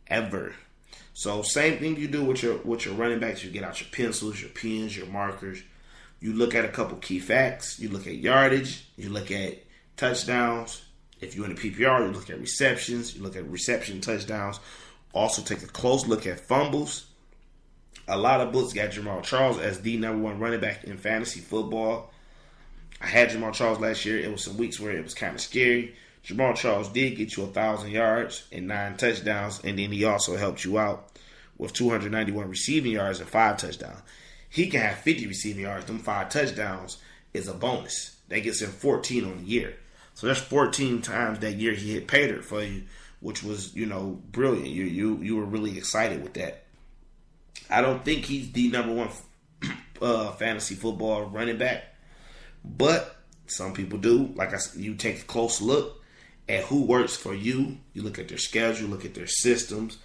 ever. So same thing you do with your running backs. You get out your pencils, your pens, your markers. You look at a couple key facts. You look at yardage. You look at touchdowns. If you're in the PPR, you look at receptions. You look at reception touchdowns. Also take a close look at fumbles. A lot of books got Jamal Charles as the number one running back in fantasy football. I had Jamal Charles last year. It was some weeks where it was kind of scary. Jamal Charles did get you 1,000 yards and 9 touchdowns, and then he also helped you out with 291 receiving yards and 5 touchdowns. He can have 50 receiving yards. Them 5 touchdowns is a bonus. That gets him 14 on the year. So that's 14 times that year he hit pay dirt for you, which was, brilliant. You were really excited with that. I don't think he's the number one fantasy football running back, but some people do. Like I said, you take a close look at who works for you. You look at their schedule, look at their systems.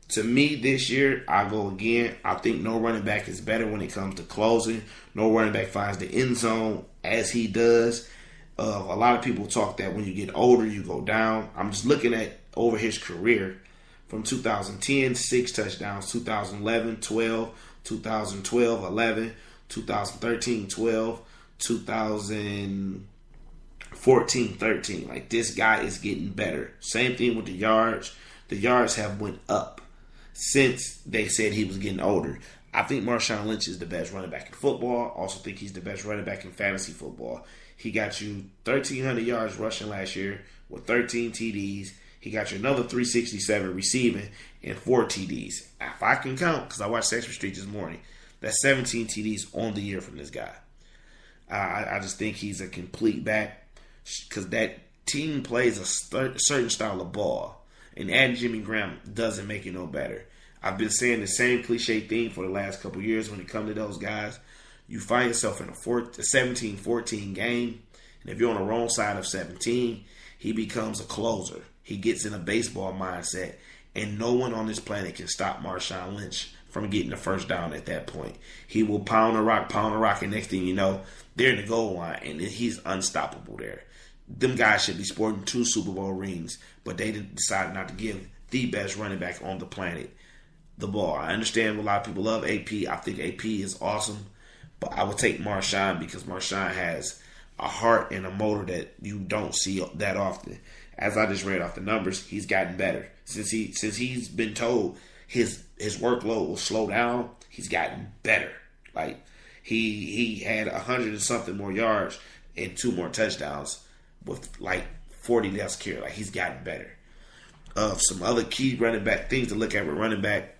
To me, this year, I go again. I think no running back is better when it comes to closing. No running back finds the end zone as he does. A lot of people talk that when you get older, you go down. I'm just looking at over his career from 2010, 6 touchdowns, 2011, 12, 2012, 11, 2013, 12, 2014, 13. Like, this guy is getting better. Same thing with the yards. The yards have went up since they said he was getting older. I think Marshawn Lynch is the best running back in football. Also think he's the best running back in fantasy football. He got you 1,300 yards rushing last year with 13 TDs. He got you another 367 receiving and 4 TDs. If I can count, because I watched Sesame Street this morning, that's 17 TDs on the year from this guy. I just think he's a complete back because that team plays a certain style of ball. And adding Jimmy Graham doesn't make it no better. I've been saying the same cliche thing for the last couple years when it comes to those guys. You find yourself in a 17-14 game, and if you're on the wrong side of 17, he becomes a closer. He gets in a baseball mindset, and no one on this planet can stop Marshawn Lynch from getting the first down at that point. He will pound the rock, and next thing you know, they're in the goal line, and he's unstoppable there. Them guys should be sporting 2 Super Bowl rings, but they decided not to give the best running back on the planet the ball. I understand a lot of people love AP. I think AP is awesome, but I would take Marshawn because Marshawn has a heart and a motor that you don't see that often. As I just read off the numbers, he's gotten better. Since he's been told his workload will slow down, he's gotten better. Like, he had 100 and something more yards and 2 more touchdowns with like 40 less carry. Like, he's gotten better. Some other key running back things to look at with running back: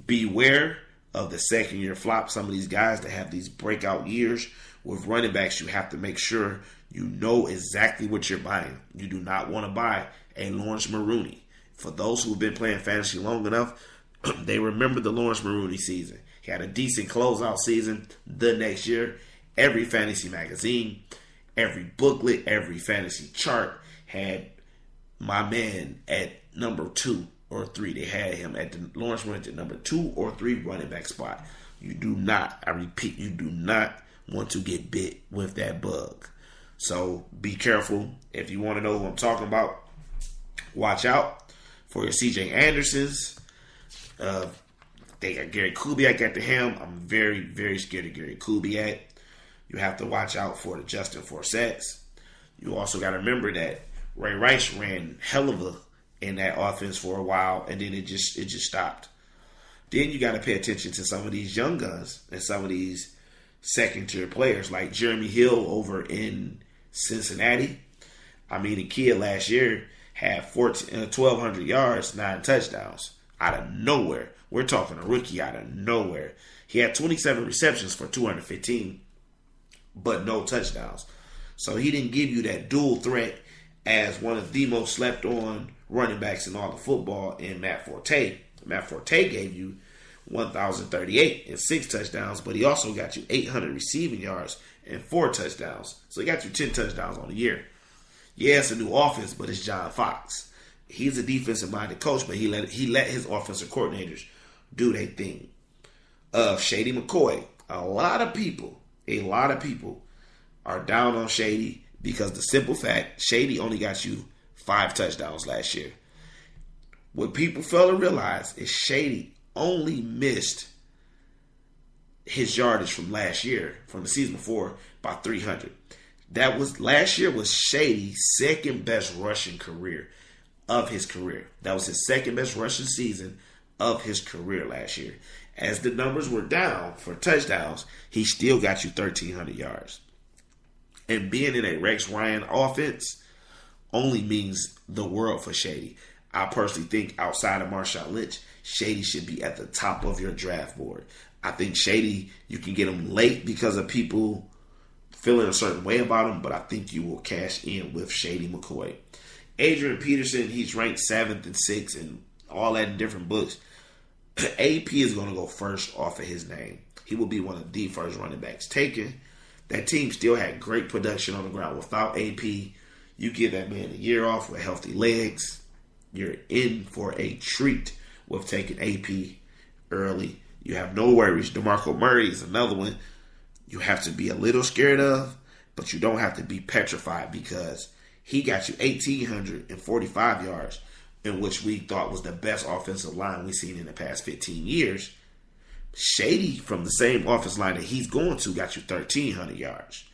beware of the second year flop. Some of these guys that have these breakout years with running backs, you have to make sure you know exactly what you're buying. You do not want to buy a Lawrence Maroney. For those who have been playing fantasy long enough, they remember the Lawrence Maroney season. He had a decent closeout season the next year. Every fantasy magazine, every booklet, every fantasy chart had my man at number 2 or 3. They had him at the Lawrence Maroney at number 2 or 3 running back spot. You do not, I repeat, you do not want to get bit with that bug. So be careful. If you want to know who I'm talking about, watch out for your CJ Andersons. They got Gary Kubiak at the helm. I'm very, very scared of Gary Kubiak. You have to watch out for the Justin Forsets. You also got to remember that Ray Rice ran hell of a in that offense for a while, and then it just stopped. Then you got to pay attention to some of these young guns and some of these second-tier players like Jeremy Hill over in Cincinnati. I mean, the kid last year had 1,200 yards, 9 touchdowns out of nowhere. We're talking a rookie out of nowhere. He had 27 receptions for 215, but no touchdowns. So he didn't give you that dual threat as one of the most slept-on running backs in all of football in Matt Forte. Matt Forte gave you 1,038 and 6 touchdowns, but he also got you 800 receiving yards and 4 touchdowns. So he got you 10 touchdowns on the year. Yeah, it's a new offense, but it's John Fox. He's a defensive-minded coach, but he let his offensive coordinators do their thing. Shady McCoy. A lot of people are down on Shady because the simple fact, Shady only got you 5 touchdowns last year. What people fail to realize is Shady only missed his yardage from last year, from the season before, by 300. Last year was Shady's second best rushing career of his career. That was his second best rushing season of his career last year. As the numbers were down for touchdowns, he still got you 1,300 yards. And being in a Rex Ryan offense only means the world for Shady. I personally think outside of Marshawn Lynch, Shady should be at the top of your draft board. I think Shady, you can get him late because of people feeling a certain way about him, but I think you will cash in with Shady McCoy. Adrian Peterson, he's ranked 7th and 6th and all that in different books. AP is going to go first off of his name. He will be one of the first running backs taken. That team still had great production on the ground. Without AP, you give that man a year off with healthy legs, you're in for a treat with taking AP early. You have no worries. DeMarco Murray is another one you have to be a little scared of, but you don't have to be petrified because he got you 1,845 yards, in which we thought was the best offensive line we've seen in the past 15 years. Shady, from the same offensive line that he's going to, got you 1,300 yards.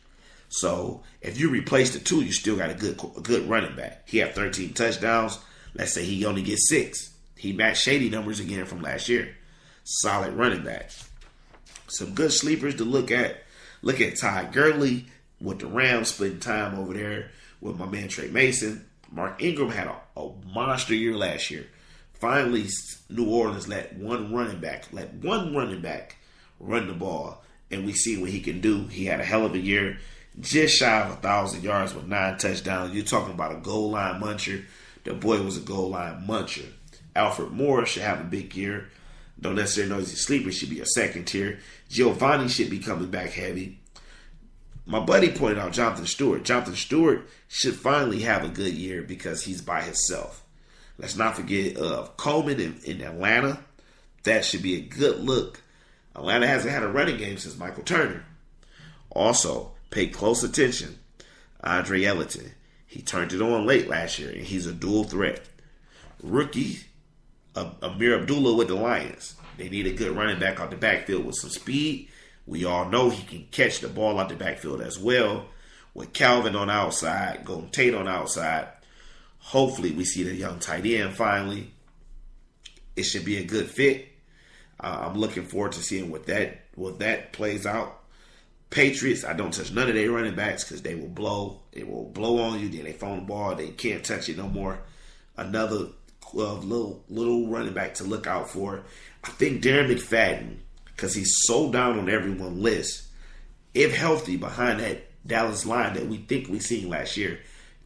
So if you replace the two, you still got a good running back. He had 13 touchdowns. Let's say he only gets 6. He matched Shady numbers again from last year. Solid running back. Some good sleepers to look at. Look at Ty Gurley with the Rams splitting time over there with my man Trey Mason. Mark Ingram had a monster year last year. Finally, New Orleans let one running back run the ball, and we see what he can do. He had a hell of a year, just shy of 1,000 yards with 9 touchdowns. You're talking about a goal line muncher. The boy was a goal line muncher. Alfred Morris should have a big year. Don't necessarily know he's a sleeper. Should be a second tier. Giovanni should be coming back heavy. My buddy pointed out Jonathan Stewart. Jonathan Stewart should finally have a good year because he's by himself. Let's not forget Coleman in Atlanta. That should be a good look. Atlanta hasn't had a running game since Michael Turner. Also, pay close attention. Andre Ellington. He turned it on late last year, and he's a dual threat. Rookie Amir Abdullah with the Lions. They need a good running back out the backfield with some speed. We all know he can catch the ball out the backfield as well. With Calvin on the outside, Golden Tate on the outside. Hopefully we see the young tight end finally. It should be a good fit. I'm looking forward to seeing what that plays out. Patriots, I don't touch none of their running backs because they will blow. It will blow on you. Then they phone the ball. They can't touch it no more. Another little running back to look out for. I think Darren McFadden, because he's so down on everyone's list, if healthy behind that Dallas line that we think we seen last year,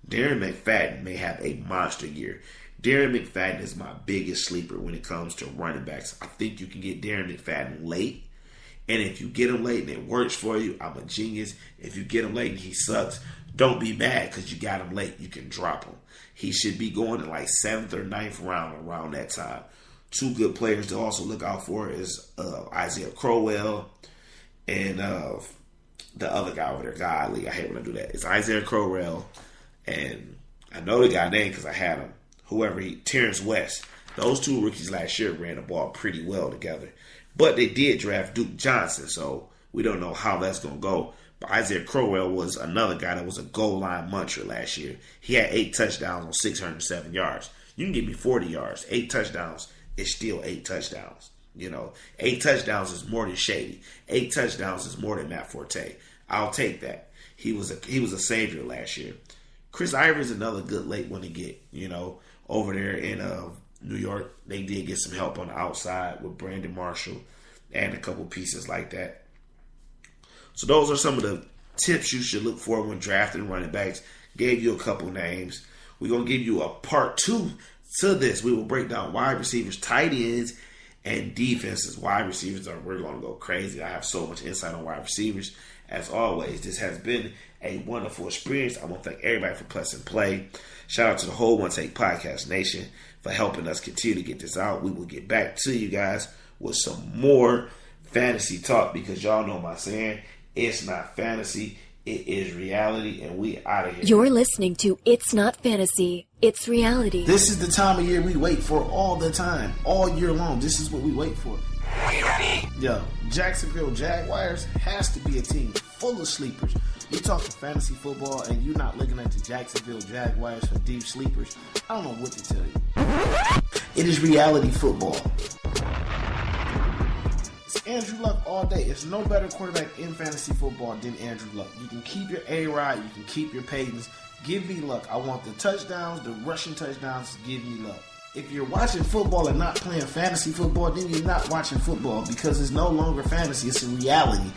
Darren McFadden may have a monster year. Darren McFadden is my biggest sleeper when it comes to running backs. I think you can get Darren McFadden late. And if you get him late and it works for you, I'm a genius. If you get him late and he sucks, don't be mad because you got him late. You can drop him. He should be going in like 7th or 9th round around that time. Two good players to also look out for is Isaiah Crowell and the other guy over there, Godly. I hate when I do that. It's Isaiah Crowell and I know the guy name because I had him. Terrence West. Those two rookies last year ran the ball pretty well together. But they did draft Duke Johnson, so we don't know how that's going to go. But Isaiah Crowell was another guy that was a goal line muncher last year. He had 8 touchdowns on 607 yards. You can give me 40 yards. 8 touchdowns is still 8 touchdowns. 8 touchdowns is more than Shady. 8 touchdowns is more than Matt Forte. I'll take that. He was a savior last year. Chris Ivory is another good late one to get. Over there in New York, they did get some help on the outside with Brandon Marshall and a couple pieces like that. So those are some of the tips you should look for when drafting running backs. Gave you a couple names. We're going to give you a part 2 to this. We will break down wide receivers, tight ends, and defenses. Wide receivers we're going to go crazy. I have so much insight on wide receivers. As always, this has been a wonderful experience. I want to thank everybody for pressing play. Shout out to the whole One Take Podcast Nation for helping us continue to get this out. We will get back to you guys with some more fantasy talk because y'all know my saying, it's not fantasy, It is reality, and we out of here. You're listening to It's Not Fantasy, It's Reality. This is the time of year we wait for all the time, all year long. This is what we wait for. We ready? Yo, Jacksonville Jaguars has to be a team full of sleepers. You talking fantasy football and you're not looking at the Jacksonville Jaguars for deep sleepers. I don't know what to tell you. It is reality football. It's Andrew Luck all day. It's no better quarterback in fantasy football than Andrew Luck. You can keep your A-Rod, you can keep your Paytons. Give me Luck. I want the touchdowns, the rushing touchdowns. Give me Luck. If you're watching football and not playing fantasy football, then you're not watching football because it's no longer fantasy. It's a reality.